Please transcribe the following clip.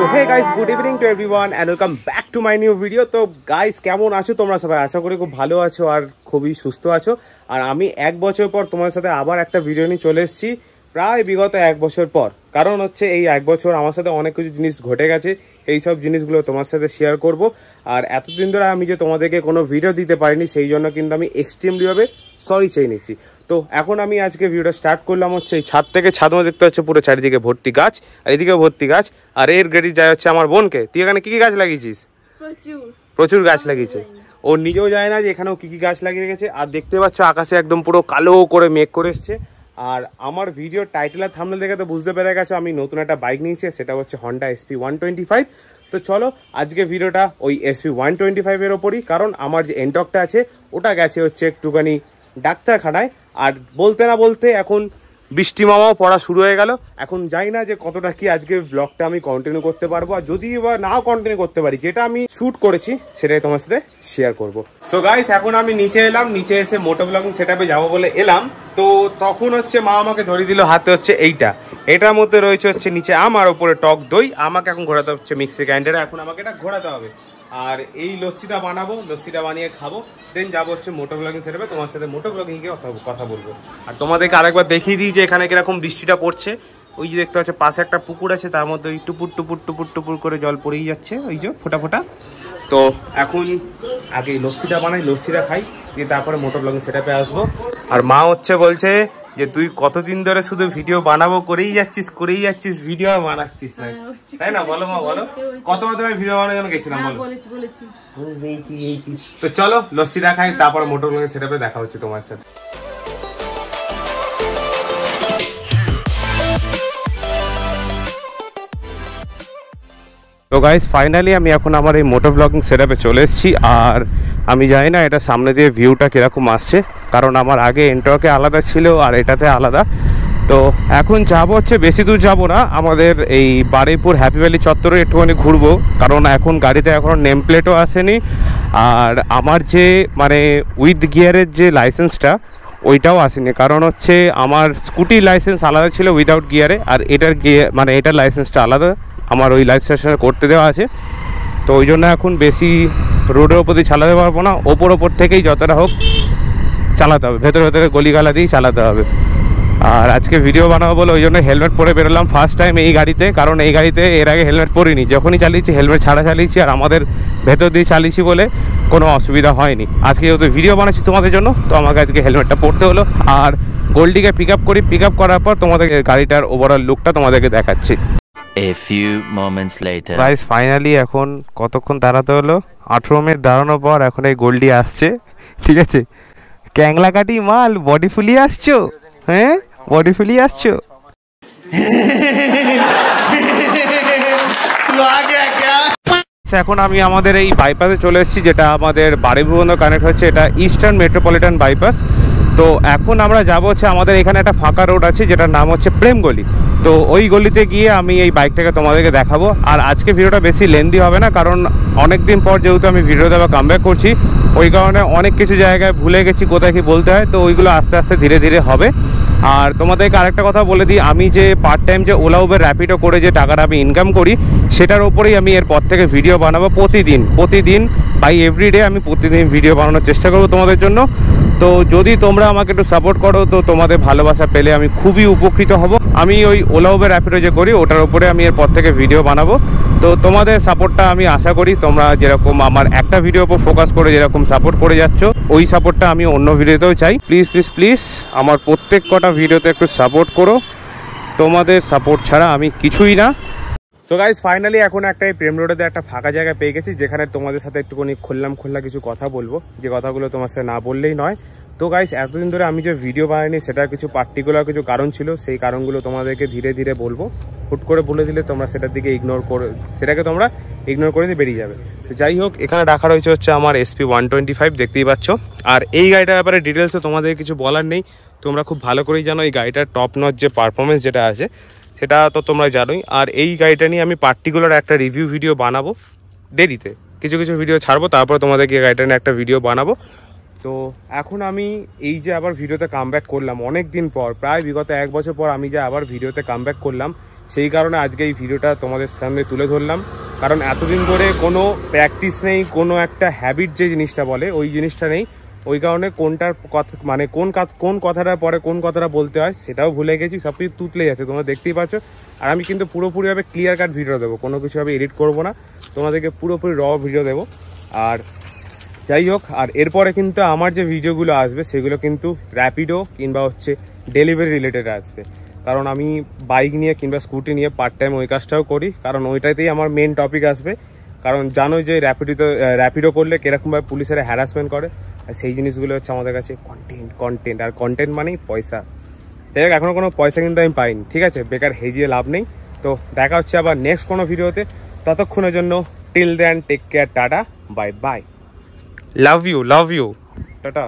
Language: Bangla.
So hey guys, good evening to everyone and welcome back to my new video. তো গাইস, কেমন আছো তোমরা সবাই? আশা করি খুব ভালো আছো আর খুবই সুস্থ আছো। আর আমি এক বছর পর তোমার সাথে আবার একটা ভিডিও নিয়ে চলে এসেছি, প্রায় বিগত এক বছর পর। কারণ হচ্ছে এই এক বছর আমার সাথে অনেক কিছু জিনিস ঘটে গেছে, এই সব জিনিসগুলো তোমার সাথে শেয়ার করব। আর এতদিন ধরে আমি যে তোমাদেরকে কোনো ভিডিও দিতে পারিনি, সেই জন্য কিন্তু আমি এক্সট্রিমলিভাবে সরি চেয়ে নিচ্ছি। তো এখন আমি আজকে ভিডিওটা স্টার্ট করলাম হচ্ছে এই ছাদ থেকে। ছাদ মধ্যে দেখতে হচ্ছে পুরো চারিদিকে ভর্তি গাছ, আর এদিকেও ভর্তি গাছ। আর এর গেড়ি যায় হচ্ছে আমার বোনকে। তুই এখানে কি কি গাছ লাগিয়েছিস? প্রচুর গাছ লাগিয়েছে। ও নিজেও যায় না যে এখানেও কি কি গাছ লাগিয়ে রেখেছে। আর দেখতে পাচ্ছ আকাশে একদম পুরো কালো করে মেঘ করে এসছে। আর আমার ভিডিও টাইটেল আর থাম্বনেল দেখে তো বুঝতে পেরে গেছো আমি নতুন একটা বাইক নিয়েছি, সেটা হচ্ছে হন্ডা SP 125। তো চলো আজকে ভিডিওটা ওই SP 125 এর ওপরই, কারণ আমার যে এনটকটা আছে ওটা গেছে হচ্ছে একটুখানি ডাক্তারখানায়। আর বলতে না বলতে এখন বৃষ্টি মামাও পড়া শুরু হয়ে গেল। এখন জানি না যে কতটা কি আজকে ব্লগটা আমি কন্টিনিউ করতে পারবো, আর যদি বা নাও কন্টিনিউ করতে পারি, যেটা আমি শুট করেছি সেটাই তোমার সাথে শেয়ার করব। সো গাইস, এখন আমি নিচে এলাম, নিচে এসে মোটো ব্লগিং সেটআপে যাবো বলে এলাম। তো তখন হচ্ছে মা আমাকে ধরিয়ে দিল হাতে হচ্ছে এটার মধ্যে রয়েছে হচ্ছে নিচে আমার ওপরে টক দই। আমাকে এখন ঘোরাতে হচ্ছে মিক্সি গ্রাইন্ডারে, এখন আমাকে এটা ঘোরাতে হবে। আর এই লস্যিটা বানাবো, লস্যিটা বানিয়ে খাবো, দেন যাবো হচ্ছে মোটো ব্লগিং সেটআপে, তোমার সাথে মোটো ব্লগিং এ কথা বলবো। আর তোমাদেরকে আরেকবার দেখিয়ে দিই যে এখানে কিরকম বৃষ্টিটা পড়ছে। ওই যে দেখতে পাচ্ছ পাশে একটা পুকুর আছে, তার মধ্যে ওই টুপুর টুপুর টুপুর টুপুর করে জল পড়েই যাচ্ছে, ওই যে ফোটা ফোটা। তো এখন আগে লস্যিটা বানাই, লস্যিটা খাই, দিয়ে তারপরে মোটো ব্লগিং সেটআপে আসবো। আর মা হচ্ছে বলছে যে তুই কতদিন ধরে শুধু ভিডিও বানাবো করেই যাচ্ছিস, ভিডিও বানাচ্ছিস না, তাই না? বলো মা, বলো কতবার তুমি ভিডিও বানানোর জন্য গেছিলাম, বলো। তো চলো লস্যিটা খাই, তারপর মোটো ব্লগিং সেটআপে দেখা হচ্ছে তোমার সাথে। তো গাইস, ফাইনালি আমি এখন আমার এই মোটো ব্লগিং সেটআপে চলে এসেছি। আর আমি জানি না এটা সামনে দিয়ে ভিউটা কীরকম আসছে, কারণ আমার আগে এন্টকে আলাদা ছিল আর এটাতে আলাদা। তো এখন যাবো হচ্ছে, বেশি দূর যাব না, আমাদের এই বারুইপুর হ্যাপি ভ্যালি চত্বরে একটুখানি ঘুরবো, কারণ এখন গাড়িতে এখনও নেম প্লেটও আসেনি। আর আমার যে মানে উইথ গিয়ারের যে লাইসেন্সটা ওইটাও আসেনি, কারণ হচ্ছে আমার স্কুটির লাইসেন্স আলাদা ছিল উইদাউট গিয়ারে, আর এটার মানে এটার লাইসেন্সটা আলাদা, আমার ওই লাইসেন্সটা করতে দেওয়া আছে। তো ওই জন্য এখন বেশি রোডের ওপর দিয়ে চালাতে পারবো না, ওপর থেকেই যতটা হোক চালাতে হবে, ভেতরে গলিগালা দিয়েই চালাতে হবে। আর আজকে ভিডিও বানাবো বলে ওই জন্য হেলমেট পরে বেরোলাম ফার্স্ট টাইম এই গাড়িতে, কারণ এই গাড়িতে এর আগে হেলমেট পরিনি, যখনই চালিয়েছি হেলমেট ছাড়া চালিয়েছি, আর আমাদের ভেতর দিয়ে চালিয়েছি বলে কোনো অসুবিধা হয়নি। আজকে যেহেতু ভিডিও বানাচ্ছি তোমাদের জন্য, তো আমাকে আজকে হেলমেটটা পরতে হলো। আর গোল্ডিকে পিক আপ করার পর তোমাদের গাড়িটার ওভারঅল লুকটা তোমাদেরকে দেখাচ্ছি। A few moments later. Guys, finally এখন কতক্ষণ দাঁড়াতে হলো, 18 মিনিট দাঁড়ানোর পর এখন এই গোল্ডি আসছে, ঠিক আছে? ক্যাংলা কাটি মাল, বডি ফুলিয়ে আসছো, হ্যাঁ বডি ফুলিয়ে আসছো। এখন আমি আমাদের এই বাইপাসে চলে এসেছি, যেটা আমাদের বারুইপুর কানেক্ট হচ্ছে, এটা ইস্টার্ন মেট্রোপলিটন বাইপাস। তো এখন আমরা যাবো হচ্ছে, আমাদের এখানে একটা ফাঁকা রোড আছে যেটার নাম হচ্ছে প্রেম গলি। তো ওই গলিতে গিয়ে আমি এই বাইকটাকে তোমাদেরকে দেখাবো। আর আজকে ভিডিওটা বেশি লেন্দি হবে না, কারণ অনেক দিন পর যেহেতু আমি ভিডিও দেওয়া কামব্যাক করছি, ওই কারণে অনেক কিছু জায়গায় ভুলে গেছি কোথায় কি বলতে হয়, তো ওইগুলো আস্তে আস্তে ধীরে ধীরে হবে। আর তোমাদেরকে আরেকটা কথা বলে দিই, আমি যে পার্ট টাইম যে ওলা উবের র্যাপিডো করে যে টাকাটা আমি ইনকাম করি, সেটার ওপরেই আমি এরপর থেকে ভিডিও বানাবো প্রতিদিন বাই এভরিডে আমি প্রতিদিন ভিডিও বানানোর চেষ্টা করবো তোমাদের জন্য। তো যদি তোমরা আমাকে একটু সাপোর্ট করো, তো তোমাদের ভালোবাসা পেলে আমি খুবই উপকৃত হব। আমি ওই ওলা উবের র্যাপিডো যে করি ওটার উপরে আমি এরপর থেকে ভিডিও বানাবো। তো তোমাদের সাপোর্টটা আমি আশা করি তোমরা যেরকম আমার একটা ভিডিওর উপর ফোকাস করে যেরকম সাপোর্ট করে যাচ্ছ, ওই সাপোর্টটা আমি অন্য ভিডিওতেও চাই। প্লিজ আমার প্রত্যেক কটা ভিডিওতে একটু সাপোর্ট করো, তোমাদের সাপোর্ট ছাড়া আমি কিছুই না। সো গাইস, ফাইনালি এখন একটা এই প্রেম রোডেতে একটা ফাঁকা জায়গা পেয়ে গেছি, যেখানে তোমাদের সাথে একটুখানি খোলা কিছু কথা বলবো, যে কথাগুলো তোমার সাথে না বললেই নয়। তো গাইস, এতদিন ধরে আমি যে ভিডিও বানাইনি সেটার কিছু পার্টিকুলার কিছু কারণ ছিল, সেই কারণগুলো তোমাদেরকে ধীরে ধীরে বলবো। হুট করে বলে দিলে তোমরা সেটার দিকে সেটাকে তোমরা ইগনোর করে দিয়ে বেরিয়ে যাবে। তো যাই হোক, এখানে রাখা রয়েছে হচ্ছে আমার SP 125, দেখতেই পাচ্ছ। আর এই গাড়িটার ব্যাপারে ডিটেলস তো তোমাদের কিছু বলার নেই, তোমরা খুব ভালো করেই জানো এই গাড়িটার টপ নচ যে পারফরমেন্স যেটা আছে সেটা তো তোমরা জানোই। আর এই গাড়িটা নিয়ে আমি পার্টিকুলার একটা রিভিউ ভিডিও বানাবো দেরিতে, কিছু ভিডিও ছাড়বো, তারপর তোমাদেরকে এই গাড়িটা নিয়ে একটা ভিডিও বানাবো। তো এখন আমি এই যে আবার ভিডিওতে কামব্যাক করলাম অনেক দিন পর, প্রায় বিগত এক বছর পর আমি যে আবার ভিডিওতে কামব্যাক করলাম, সেই কারণে আজকে এই ভিডিওটা তোমাদের সামনে তুলে ধরলাম। কারণ এতদিন ধরে কোনো প্র্যাকটিস নেই, কোনো একটা হ্যাবিট যে জিনিসটা বলে ওই জিনিসটা নেই। ওই কারণে কোনটার কথা মানে কোন কথাটার পরে কোন কথাটা বলতে হয় সেটাও ভুলে গেছি, সব কিছু তুতলে যাচ্ছে, তোমরা দেখতেই পাচ্ছ। আর আমি কিন্তু পুরোপুরিভাবে ক্লিয়ার কাট ভিডিও দেবো, কোনো কিছুভাবে এডিট করবো না, তোমাদেরকে পুরোপুরি র ভিডিও দেবো। আর যাই হোক, আর এরপরে কিন্তু আমার যে ভিডিওগুলো আসবে সেগুলো কিন্তু র্যাপিডো কিংবা হচ্ছে ডেলিভারি রিলেটেড আসবে। কারণ আমি বাইক নিয়ে কিংবা স্কুটি নিয়ে পার্ট টাইম ওই কাজটাও করি, কারণ ওইটাতেই আমার মেন টপিক আসবে। কারণ জানো যে র্যাপিডো করলে কিরকমভাবে পুলিশেরা হ্যারাসমেন্ট করে, আর সেই জিনিসগুলো হচ্ছে আমাদের কাছে কন্টেন্ট আর কন্টেন্ট মানেই পয়সা। যাই হোক, এখনও কোনো পয়সা কিন্তু আমি পাইনি, ঠিক আছে, বেকার হেজিয়ে লাভ নেই। তো দেখা হচ্ছে আবার নেক্সট কোনো ভিডিওতে, ততক্ষণের জন্য till then take care, tata, bye bye, love you, tata.